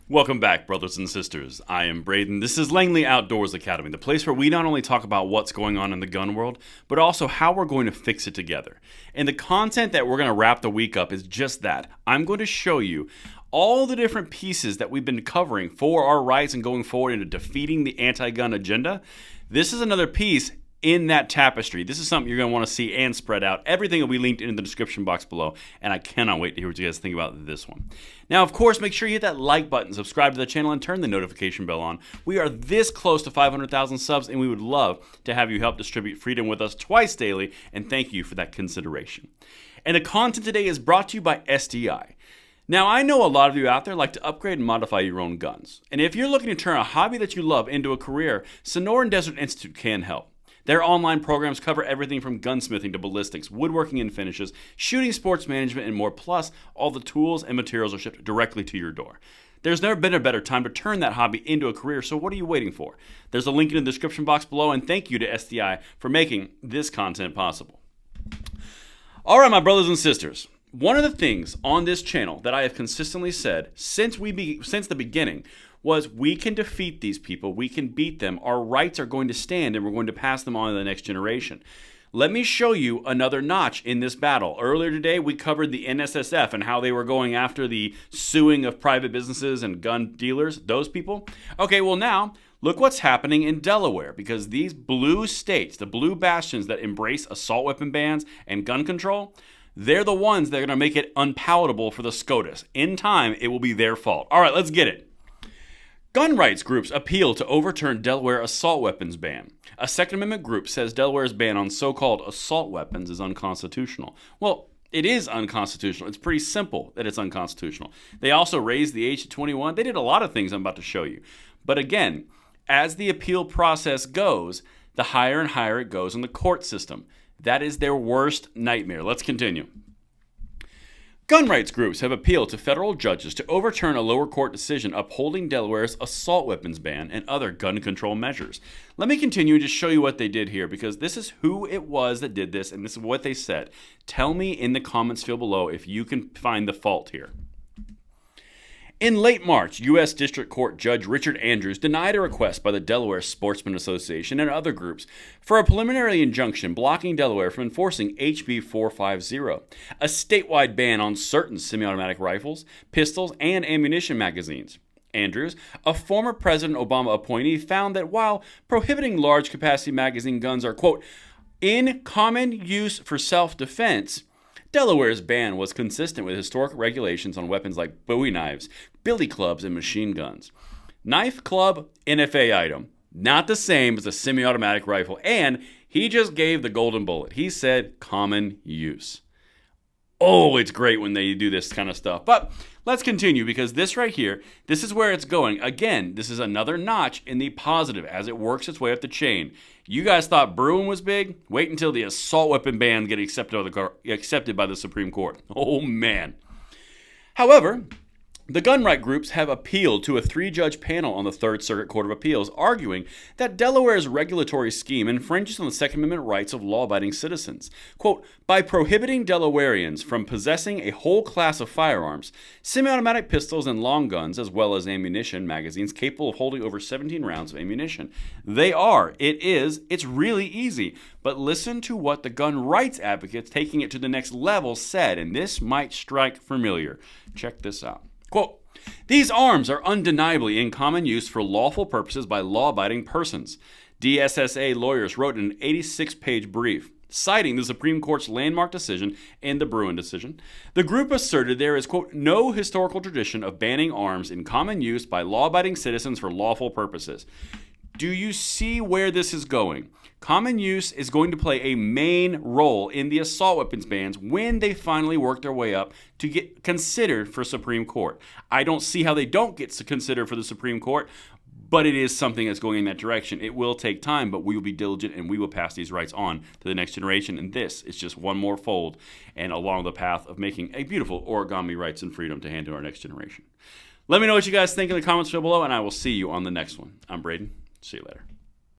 Welcome back, brothers and sisters. I am Braden. This is Langley Outdoors Academy, the place where we not only talk about what's going on in the gun world, but also how we're going to fix it together. And the content that we're going to wrap the week up is just that. I'm going to show you all the different pieces that we've been covering for our rights and going forward into defeating the anti-gun agenda. This is another piece in that tapestry. This is something you're going to want to see and spread out. Everything will be linked in the description box below, and I cannot wait to hear what you guys think about this one. Now, of course, make sure you hit that like button, subscribe to the channel, and turn the notification bell on. We are this close to 500,000 subs, and we would love to have you help distribute freedom with us twice daily, and thank you for that consideration. And the content today is brought to you by SDI. Now, I know a lot of you out there like to upgrade and modify your own guns. And if you're looking to turn a hobby that you love into a career, Sonoran Desert Institute can help. Their online programs cover everything from gunsmithing to ballistics, woodworking and finishes, shooting, sports management, and more. Plus, all the tools and materials are shipped directly to your door. There's never been a better time to turn that hobby into a career, so what are you waiting for? There's a link in the description box below, and thank you to SDI for making this content possible. All right, my brothers and sisters. One of the things on this channel that I have consistently said since the beginning was we can defeat these people, we can beat them, our rights are going to stand, and we're going to pass them on to the next generation. Let me show you another notch in this battle. Earlier today, we covered the NSSF and how they were going after the suing of private businesses and gun dealers, those people. Okay, well now, look what's happening in Delaware, because these blue states, the blue bastions that embrace assault weapon bans and gun control, they're the ones that are going to make it unpalatable for the SCOTUS. In time, it will be their fault. All right, let's get it. Gun rights groups appeal to overturn Delaware assault weapons ban. A Second Amendment group says Delaware's ban on so-called assault weapons is unconstitutional. Well, it is unconstitutional. It's pretty simple that it's unconstitutional. They also raised the age to 21. They did a lot of things I'm about to show you. But again, as the appeal process goes, the higher and higher it goes in the court system. That is their worst nightmare. Let's continue. Gun rights groups have appealed to federal judges to overturn a lower court decision upholding Delaware's assault weapons ban and other gun control measures. Let me continue and just show you what they did here, because this is who it was that did this, and this is what they said. Tell me in the comments field below if you can find the fault here. In late March, U.S. District Court Judge Richard Andrews denied a request by the Delaware Sportsman Association and other groups for a preliminary injunction blocking Delaware from enforcing HB 450, a statewide ban on certain semi-automatic rifles, pistols, and ammunition magazines. Andrews, a former President Obama appointee, found that while prohibiting large-capacity magazine guns are, quote, in common use for self-defense, Delaware's ban was consistent with historic regulations on weapons like Bowie knives, billy clubs, and machine guns. Knife, club, NFA item. Not the same as a semi-automatic rifle. And he just gave the golden bullet. He said common use. Oh, it's great when they do this kind of stuff. But let's continue, because this right here, this is where it's going. Again, this is another notch in the positive as it works its way up the chain. You guys thought brewing was big? Wait until the assault weapon ban gets accepted by the Supreme Court. Oh, man. However, the gun right groups have appealed to a 3-judge panel on the Third Circuit Court of Appeals, arguing that Delaware's regulatory scheme infringes on the Second Amendment rights of law-abiding citizens. Quote, by prohibiting Delawareans from possessing a whole class of firearms, semi-automatic pistols and long guns, as well as ammunition magazines capable of holding over 17 rounds of ammunition. It's really easy. But listen to what the gun rights advocates taking it to the next level said, and this might strike familiar. Check this out. Quote, these arms are undeniably in common use for lawful purposes by law-abiding persons. DSSA lawyers wrote in an 86-page brief, citing the Supreme Court's landmark decision and the Bruin decision. The group asserted there is, quote, no historical tradition of banning arms in common use by law-abiding citizens for lawful purposes. Do you see where this is going? Common use is going to play a main role in the assault weapons bans when they finally work their way up to get considered for Supreme Court. I don't see how they don't get considered for the Supreme Court, but it is something that's going in that direction. It will take time, but we will be diligent and we will pass these rights on to the next generation. And this is just one more fold and along the path of making a beautiful origami rights and freedom to hand to our next generation. Let me know what you guys think in the comments below, and I will see you on the next one. I'm Braden. See you later.